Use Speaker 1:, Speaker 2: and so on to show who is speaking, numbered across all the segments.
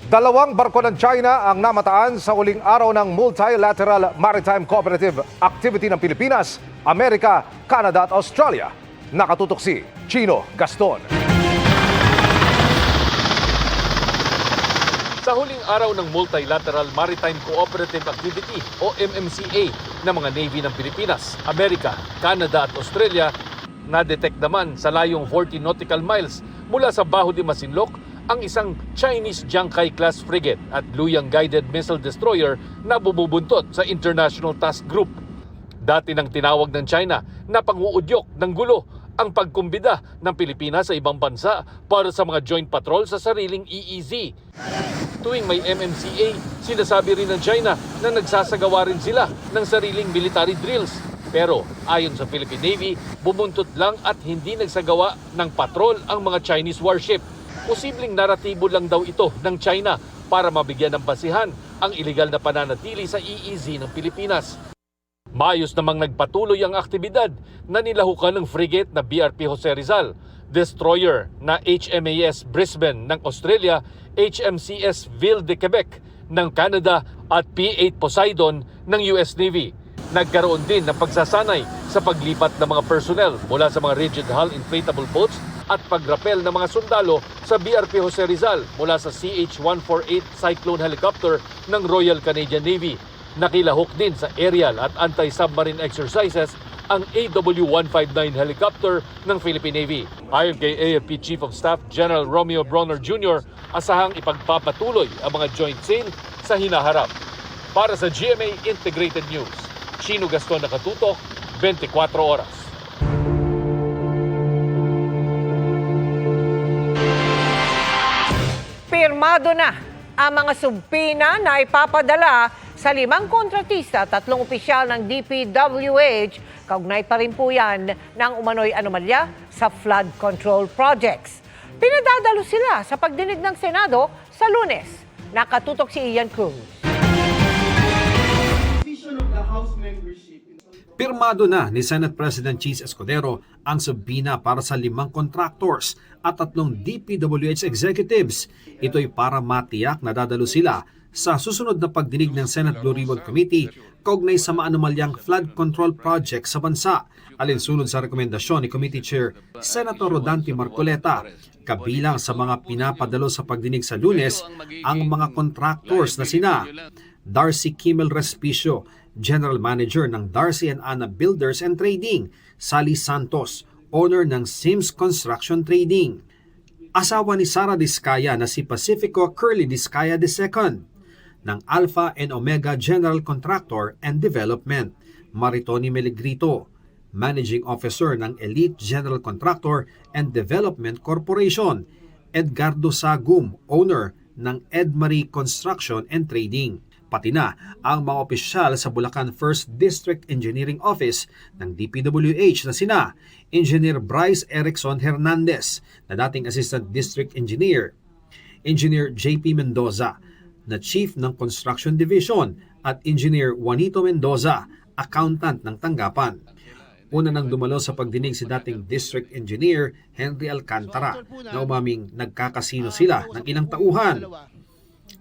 Speaker 1: Dalawang barko ng China ang namataan sa uling araw ng Multilateral Maritime Cooperative Activity ng Pilipinas, Amerika, Canada at Australia. Nakatutok si Chino Gaston.
Speaker 2: Sa huling araw ng Multilateral Maritime Cooperative Activity o MMCA ng mga Navy ng Pilipinas, Amerika, Canada at Australia, na-detect naman sa layong 40 nautical miles mula sa Baho de Masinloc ang isang Chinese Jiangkai-class frigate at Luoyang guided missile destroyer na bumubuntot sa International Task Group. Dati nang tinawag ng China na panguudyok ng gulo ang pagkumbida ng Pilipinas sa ibang bansa para sa mga joint patrol sa sariling EEZ. Tuwing may MMCA, sinasabi rin ng China na nagsasagawa rin sila ng sariling military drills. Pero ayon sa Philippine Navy, bumuntot lang at hindi nagsagawa ng patrol ang mga Chinese warship. Posibleng naratibo lang daw ito ng China para mabigyan ng basihan ang iligal na pananatili sa EEZ ng Pilipinas. Maayos namang nagpatuloy ang aktibidad na nilahukan ng frigate na BRP Jose Rizal, destroyer na HMAS Brisbane ng Australia, HMCS Ville de Quebec ng Canada at P-8 Poseidon ng US Navy. Nagkaroon din ng pagsasanay sa paglipat ng mga personnel mula sa mga rigid hull inflatable boats at pagrapel ng mga sundalo sa BRP Jose Rizal mula sa CH-148 Cyclone helicopter ng Royal Canadian Navy. Nakilahok din sa aerial at anti-submarine exercises ang AW-159 helicopter ng Philippine Navy. Ayon kay AFP Chief of Staff General Romeo Bronner Jr., asahang ipagpapatuloy ang mga joint sale sa hinaharap. Para sa GMA Integrated News, Chino Gaston, nakatutok, 24 oras.
Speaker 3: Pirmado na ang mga subpina na ipapadala sa 5 kontratista at 3 opisyal ng DPWH. Kaugnay pa rin po yan ng umano'y anomalya sa flood control projects. Pinadadalo sila sa pagdinig ng Senado sa Lunes. Nakatutok si Ian Cruz.
Speaker 4: Pirmado na ni Senate President Cheese Escudero ang subpoena para sa 5 contractors at 3 DPWH executives. Ito'y para matiyak na dadalo sila sa susunod na pagdinig ng Senate Blue Ribbon Committee kaugnay sa maanomalyang flood control project sa bansa. Alinsunod sa rekomendasyon ni Committee Chair Senator Rodante Marcoleta, kabilang sa mga pinapadalo sa pagdinig sa Lunes ang mga contractors na sina Darcy Kimmel Respicio, General Manager ng Darcy and Anna Builders and Trading, Sally Santos, owner ng Sims Construction Trading, asawa ni Sara Discaya na si Pacifico Curly Discaya II, ng Alpha and Omega General Contractor and Development, Maritoni Meligrito, Managing Officer ng Elite General Contractor and Development Corporation, Edgardo Sagum, owner ng Edmarie Construction and Trading, pati na ang mga opisyal sa Bulacan 1st District Engineering Office ng DPWH na sina Engineer Bryce Erickson Hernandez na dating Assistant District Engineer, Engineer JP Mendoza na Chief ng Construction Division at Engineer Juanito Mendoza, Accountant ng tanggapan. Una nang dumalo sa pagdinig si dating District Engineer Henry Alcantara na umaming nagkakasino sila ng ilang tauhan.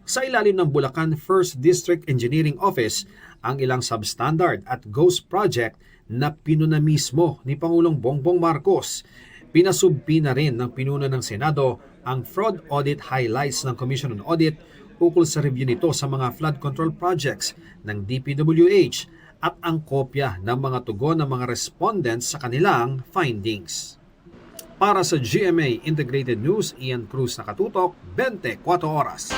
Speaker 4: Sa ilalim ng Bulacan 1st District Engineering Office ang ilang substandard at ghost project na pinuna mismo ni Pangulong Bongbong Marcos. Pinasubpina rin ng pinuno ng Senado ang fraud audit highlights ng Commission on Audit ukol sa review nito sa mga flood control projects ng DPWH at ang kopya ng mga tugon ng mga respondents sa kanilang findings. Para sa GMA Integrated News, Ian Cruz, nakatutok, 24 oras.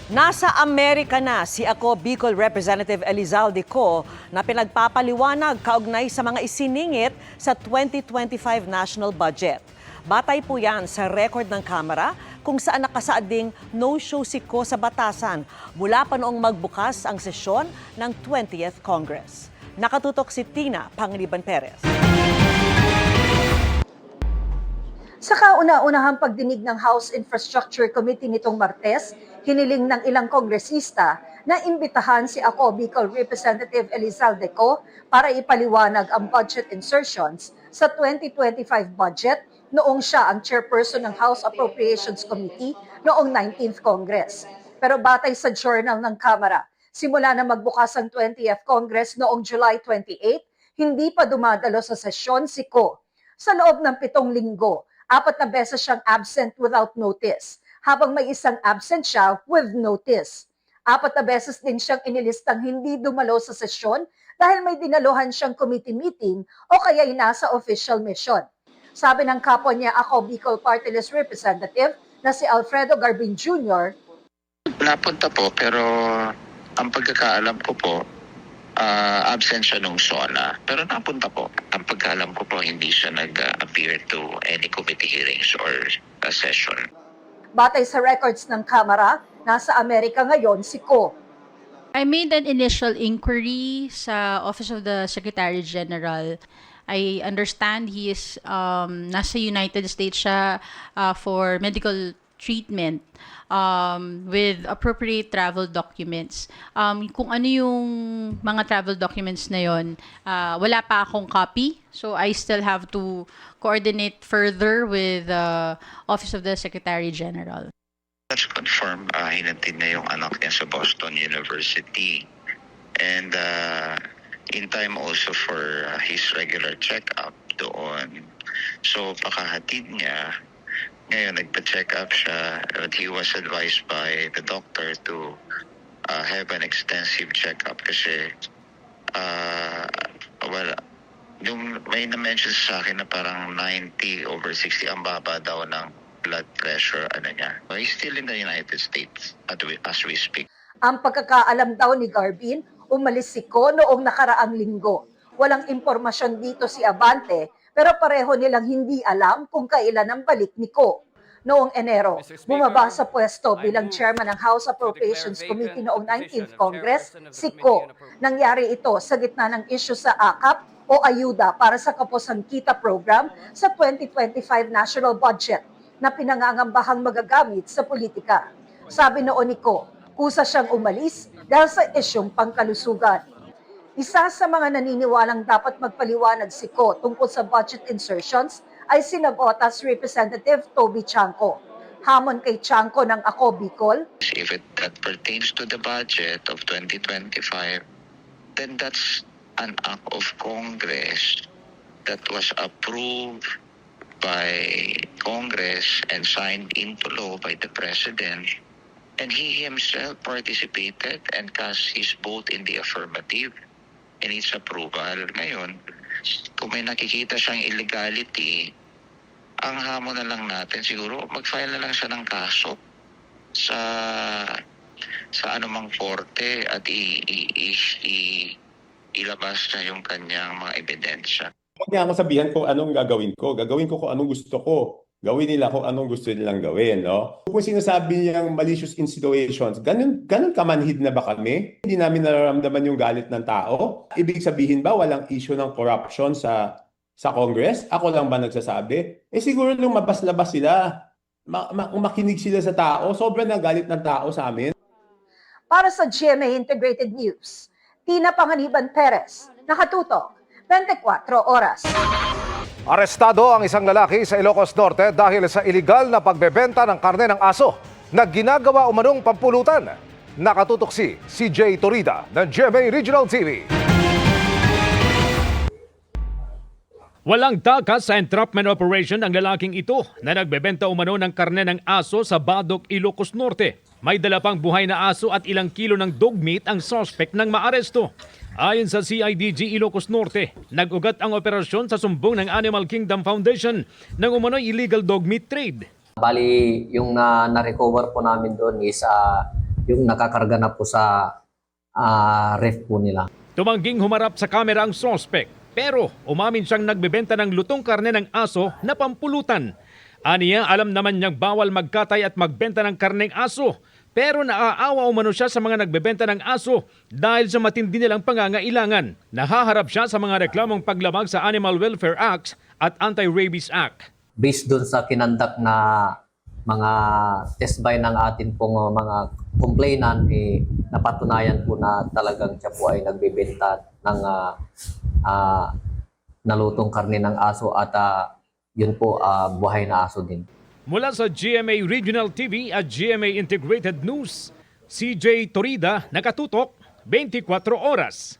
Speaker 5: Nasa Amerika na si Ako Bicol Representative Elizalde Co na pinagpapaliwanag kaugnay sa mga isiningit sa 2025 national budget. Batay po yan sa record ng Kamara kung saan nakasaad ding no-show si Co sa batasan mula pa noong magbukas ang sesyon ng 20th Congress. Nakatutok si Tina Panganiban Perez.
Speaker 6: Sa kauna-unahang pagdinig ng House Infrastructure Committee nitong Martes, hiniling ng ilang kongresista na imbitahan si Ako Bicol Representative Elizalde Co para ipaliwanag ang budget insertions sa 2025 budget noong siya ang chairperson ng House Appropriations Committee noong 19th Congress. Pero batay sa journal ng Kamara, simula na magbukas ang 20th Congress noong July 28, hindi pa dumadalo sa sesyon si Ko. Sa loob ng 7 linggo, 4 na beses siyang absent without notice, habang may isang absent siya with notice. 4 na beses din siyang inilistang hindi dumalo sa sesyon dahil may dinaluhan siyang committee meeting o kaya'y nasa official mission. Sabi ng kapwa niya ako Bicol Party List Representative na si Alfredo Garbin Jr.,
Speaker 7: napunta po, pero ang pagkakaalam ko po, absent siya nung SONA. Pero napunta po. Ang pagkaalam ko po, hindi siya nag-appear to any committee hearings or session.
Speaker 6: batay sa records ng Kamara, nasa Amerika ngayon si Ko.
Speaker 8: I made an initial inquiry sa Office of the Secretary General. I understand he is nasa United States siya for medical treatment with appropriate travel documents. Kung ano yung mga travel documents na yon, wala pa akong copy. So I still have to coordinate further with the Office of the Secretary General.
Speaker 7: Let's confirm, hinatid na yung anak niya sa Boston University. And in time also for his regular check-up doon. So pakahatid niya, ngayon nagpa-check up siya, but he was advised by the doctor to have an extensive check-up kasi yung may na-mention sa akin na parang 90/60 ang baba daw ng blood pressure niya. He's still in the United States as we speak.
Speaker 6: Ang pagkakaalam daw ni Garbin, umalis si Ko noong nakaraang linggo. Walang impormasyon dito si Abante, pero pareho nilang hindi alam kung kailan ang balik ni Ko. Noong Enero, bumaba sa pwesto bilang chairman ng House Appropriations Committee noong 19th Congress, si Ko. Nangyari ito sa gitna ng issue sa AKAP o ayuda para sa Kapusan Kita program sa 2025 national budget na pinangangambahang magagamit sa politika. Sabi noon ni Ko, kusa siyang umalis dahil sa isyong pangkalusugan. Isa sa mga naniniwalang dapat magpaliwanag si Ko tungkol sa budget insertions ay si Navotas Representative Toby Chanco. Hamon kay Chanco ng Ako Bicol,
Speaker 7: If that pertains to the budget of 2025, then that's an act of Congress that was approved by Congress and signed into law by the President. And he himself participated and cast his vote in the affirmative in its approval. Ngayon, kung may nakikita siyang illegality, ang hamon na lang natin siguro mag-file na lang siya ng kaso sa anumang korte at ilabas na yung kanyang mga ebidensya.
Speaker 9: Huwag niya ako sabihan kung anong gagawin ko. Gagawin ko kung anong gusto ko. Gawin nila kung anong gusto nilang gawin, no? Kung sinasabi niyang malicious insinuations, ganun kamanhid na ba kami? Hindi namin nararamdaman yung galit ng tao? Ibig sabihin ba walang issue ng corruption sa Congress? Ako lang ba nagsasabi? Siguro lumabas-labas sila. Makinig sila sa tao. Sobrang nagalit ng tao sa amin.
Speaker 6: para sa GMA Integrated News, Tina Panganiban Perez, nakatutok, 24 oras.
Speaker 1: Arestado ang isang lalaki sa Ilocos Norte dahil sa iligal na pagbebenta ng karne ng aso na ginagawa umanong pampulutan. Nakatutok si CJ Torida ng GMA Regional TV.
Speaker 10: Walang takas sa entrapment operation ang lalaking ito na nagbebenta umano ng karne ng aso sa Badok, Ilocos Norte. May dala pang buhay na aso at ilang kilo ng dog meat ang suspect ng maaresto. Ayon sa CIDG Ilocos Norte, nag-ugat ang operasyon sa sumbong ng Animal Kingdom Foundation ng umano'y illegal dog meat trade.
Speaker 11: Bali, yung na-recover po namin doon is yung nakakarga na po sa ref po nila.
Speaker 10: Tumangging humarap sa kamera ang suspect, pero umamin siyang nagbebenta ng lutong karne ng aso na pampulutan. Aniya, alam naman niyang bawal magkatay at magbenta ng karneng aso. Pero naaawa umano siya sa mga nagbebenta ng aso dahil sa matindi nilang pangangailangan. Nahaharap siya sa mga reklamong paglabag sa Animal Welfare Act at Anti-Rabies Act.
Speaker 11: Based doon sa kinandak na mga test by ng atin pong mga complainant, napatunayan po na talagang siya po ay nagbebenta ng nalutong karne ng aso at yun po buhay na aso din.
Speaker 10: Mula sa GMA Regional TV at GMA Integrated News, CJ Torida, nakatutok 24 oras.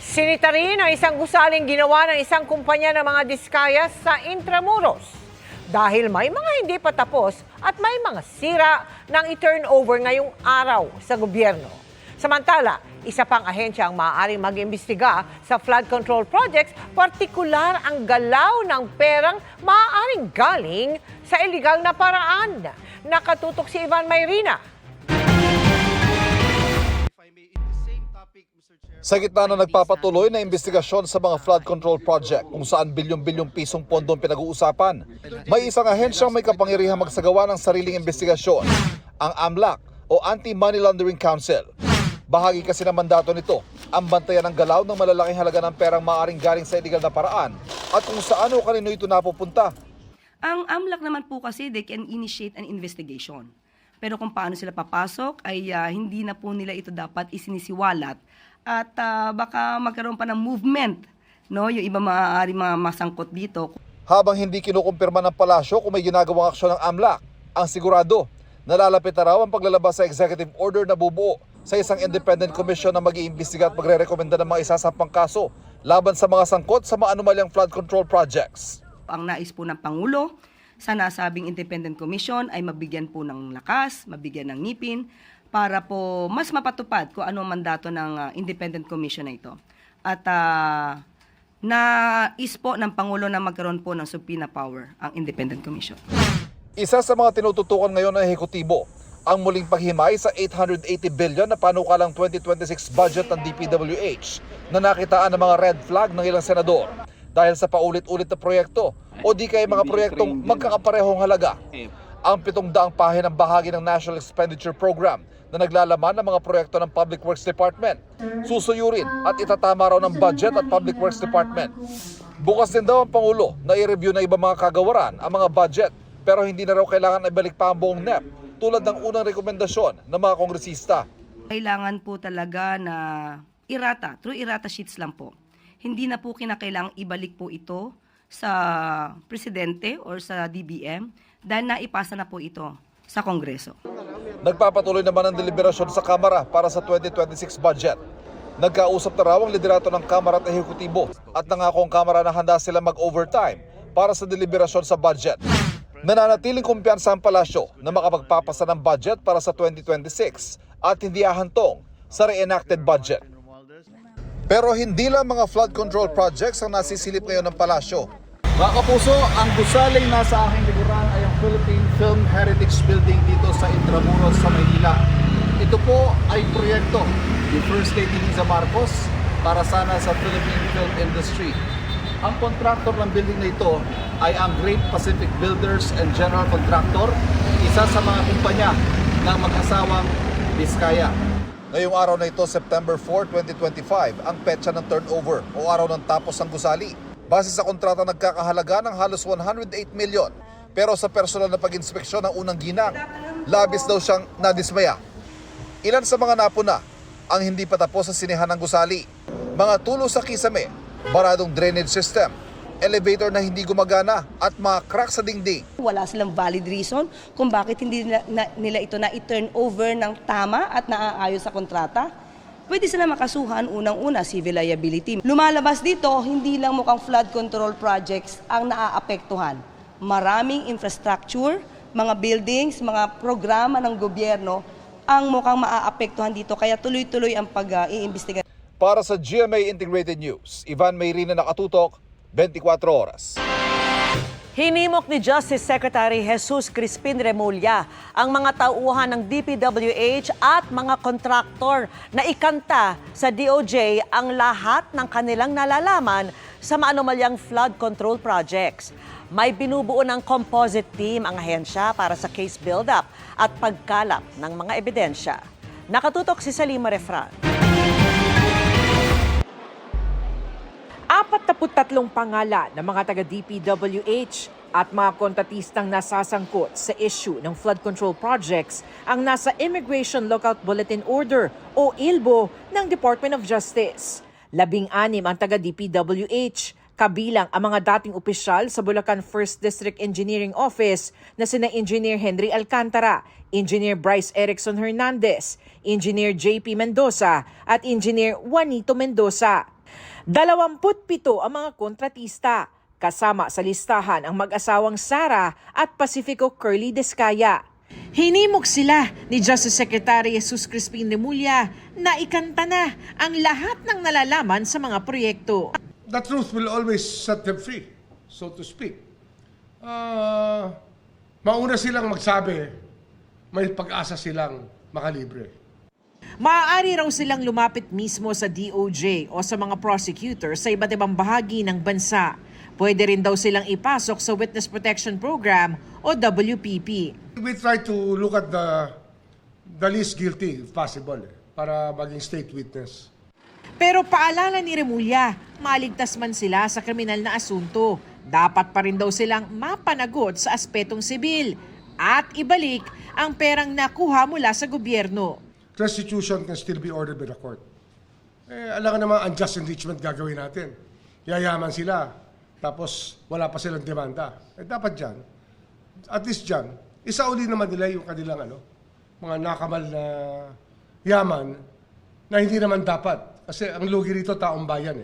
Speaker 3: Sinita rin ang isang gusaling ginawa ng isang kumpanya ng mga diskaya sa Intramuros. Dahil may mga hindi pa tapos at may mga sira ng i-turnover ngayong araw sa gobyerno. Samantala, isa pang ahensya ang maaaring mag-imbestiga sa flood control projects, partikular ang galaw ng perang maaaring galing sa iligal na paraan. Nakatutok si Ivan Mayrina.
Speaker 1: Sa gitna na nagpapatuloy na investigasyon sa mga flood control project kung saan bilyong-bilyong pisong pondong pinag-uusapan, may isang ahensyang may kapangyarihang magsagawa ng sariling investigasyon, ang AMLAC o Anti-Money Laundering Council. Bahagi kasi ng mandato nito ang bantayan ng galaw ng malalaking halaga ng perang maaaring galing sa iligal na paraan at kung saan o kanino ito napupunta.
Speaker 12: Ang AMLAC naman po kasi they can initiate an investigation. Pero kung paano sila papasok ay hindi na po nila ito dapat isinisiwalat at baka magkaroon pa ng movement, no? Yung iba maaari masangkot dito.
Speaker 1: Habang hindi kinukumpirma ng palasyo kung may ginagawang aksyon ng AMLAC, ang sigurado, nalalapit na raw ang paglalabas sa executive order na bubuo sa isang independent commission na mag-iimbestiga at magre-rekomenda ng mga isasampang kaso laban sa mga sangkot sa mga anomalyang flood control projects.
Speaker 12: Ang nais po ng Pangulo sa nasabing independent commission ay mabigyan po ng lakas, mabigyan ng ngipin, para po mas mapatupad kung ano ang mandato ng independent commission na ito. At nais po ng Pangulo na magkaroon po ng subpoena power ang independent commission.
Speaker 1: Isa sa mga tinututukan ngayon ng ehekutibo ang muling paghimay sa 880 billion na panukalang 2026 budget ng DPWH na nakitaan ng mga red flag ng ilang senador dahil sa paulit-ulit na proyekto o di kaya mga proyektong magkakaparehong halaga. Ang 700 pahinang bahagi ng National Expenditure Program na naglalaman ng mga proyekto ng Public Works Department. Susuyurin at itatama raw ng Budget at Public Works Department. Bukas din daw ang Pangulo na i-review na iba mga kagawaran ang mga budget pero hindi na raw kailangan ibalik pa ang buong NEP tulad ng unang rekomendasyon ng mga kongresista.
Speaker 12: Kailangan po talaga na irata, through irata sheets lang po. Hindi na po kinakailangang ibalik po ito sa presidente or sa DBM dahil naipasa na po ito sa Kongreso.
Speaker 1: Nagpapatuloy naman ang deliberasyon sa Kamara para sa 2026 budget. Nagkausap na raw ang liderato ng Kamara at Ehekutibo at nangako ang Kamara na handa sila mag-overtime para sa deliberasyon sa budget. Nananatiling kumpiyansa ang palasyo na makapagpapasa ng budget para sa 2026 at hindi ahantong sa reenacted budget. Pero hindi lang mga flood control projects ang nasisilip ngayon ng palasyo.
Speaker 13: Mga kapuso, ang gusaling nasa aking likuran ay ang Philippine Film Heritage Building dito sa Intramuros sa Maynila. Ito po ay proyekto ni First Lady Liza Marcos para sana sa Philippine film industry. Ang contractor ng building na ito ay ang Great Pacific Builders and General Contractor, isa sa mga kumpanya ng mag-asawang Biskaya.
Speaker 1: Ngayong araw na ito, September 4, 2025, ang petsa ng turnover o araw ng tapos ng gusali. Base sa kontrata nagkakahalaga ng halos 108 million. Pero sa personal na pag-inspeksyon ng unang ginang, labis daw siyang nadismaya. Ilan sa mga napuna ang hindi pa tapos sa sinihan ng gusali. Mga tulo sa kisame, baradong drainage system, elevator na hindi gumagana at mga crack sa dingding.
Speaker 12: Wala silang valid reason kung bakit hindi nila ito na i-turn over ng tama at naaayos sa kontrata. Pwede sila makasuhan unang-una, civil liability. Lumalabas dito, hindi lang mukhang flood control projects ang naaapektuhan. Maraming infrastructure, mga buildings, mga programa ng gobyerno ang mukhang maaapektuhan dito. Kaya tuloy-tuloy ang pag-iimbestiga.
Speaker 1: Para sa GMA Integrated News, Ivan Mayrina, nakatutok, 24 oras.
Speaker 5: Hinimok ni Justice Secretary Jesus Crispin Remulla ang mga tauhan ng DPWH at mga kontraktor na ikanta sa DOJ ang lahat ng kanilang nalalaman sa maanomalyang flood control projects. May binubuo ng composite team ang ahensya para sa case build-up at pagkalap ng mga ebidensya. Nakatutok si Salima Refran.
Speaker 14: 43 pangalan ng mga taga-DPWH at mga kontratistang nasasangkot sa issue ng flood control projects ang nasa Immigration Lookout Bulletin Order o ILBO ng Department of Justice. 16 ang taga-DPWH, Kabilang ang mga dating opisyal sa Bulacan 1st District Engineering Office na sina Engineer Henry Alcantara, Engineer Bryce Erickson Hernandez, Engineer JP Mendoza at Engineer Juanito Mendoza. 27 ang mga kontratista, kasama sa listahan ang mag-asawang Sara at Pacifico Curly Descaya. Hinimok sila ni Justice Secretary Jesus Crispin Remulla na ikanta na ang lahat ng nalalaman sa mga proyekto.
Speaker 15: The truth will always set them free, so to speak. Mauna silang magsabi, may pag-asa silang makalibre.
Speaker 14: Maaari raw silang lumapit mismo sa DOJ o sa mga prosecutor sa iba't ibang bahagi ng bansa. Pwede rin daw silang ipasok sa Witness Protection Program o WPP.
Speaker 15: We try to look at the least guilty if possible para maging state witness.
Speaker 14: Pero paalala ni Remulla, maligtas man sila sa kriminal na asunto, dapat pa rin daw silang mapanagot sa aspetong sibil at ibalik ang perang nakuha mula sa gobyerno.
Speaker 15: Restitution can still be ordered by the court. Alam ka naman, unjust enrichment gagawin natin. Yayaman sila, tapos wala pa silang demanda. Dapat dyan, at least dyan, isauli naman nila yung kanilang mga nakamal na yaman na hindi naman dapat. Kasi ang lugi rito taong bayan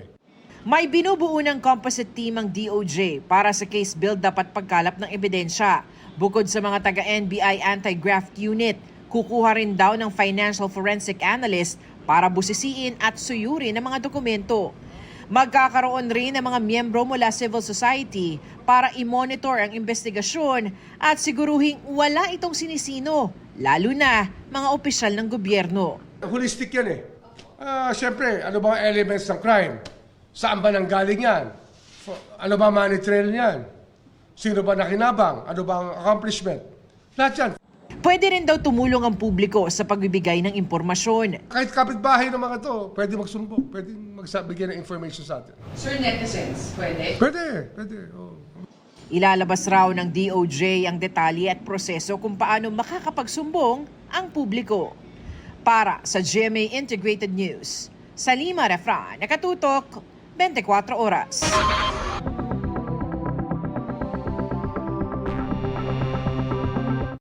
Speaker 14: May binubuo ng composite team ang DOJ para sa case build-up at pagkalap ng ebidensya. Bukod sa mga taga-NBI Anti-Graft Unit, kukuha rin daw ng financial forensic analyst para busisiin at suyurin ang mga dokumento. Magkakaroon rin ng mga miyembro mula civil society para i-monitor ang investigasyon at siguruhing wala itong sinisino, lalo na mga opisyal ng gobyerno.
Speaker 15: Holistic yan Siyempre, ano ba ang elements ng crime? Saan ba nanggaling yan? Ano ba money trail niyan? Sino ba nakinabang? Ano ba ang accomplishment? Lahat yan.
Speaker 14: Pwede rin daw tumulong ang publiko sa pagbibigay ng impormasyon.
Speaker 15: Kahit kapitbahay ng mga to, pwede magsumbong, pwede magbigay ng information sa atin.
Speaker 14: Sir, netizens, pwede?
Speaker 15: Pwede.
Speaker 14: Ilalabas raw ng DOJ ang detalye at proseso kung paano makakapagsumbong ang publiko. Para sa GMA Integrated News, Salima Refran, nakatutok 24 oras.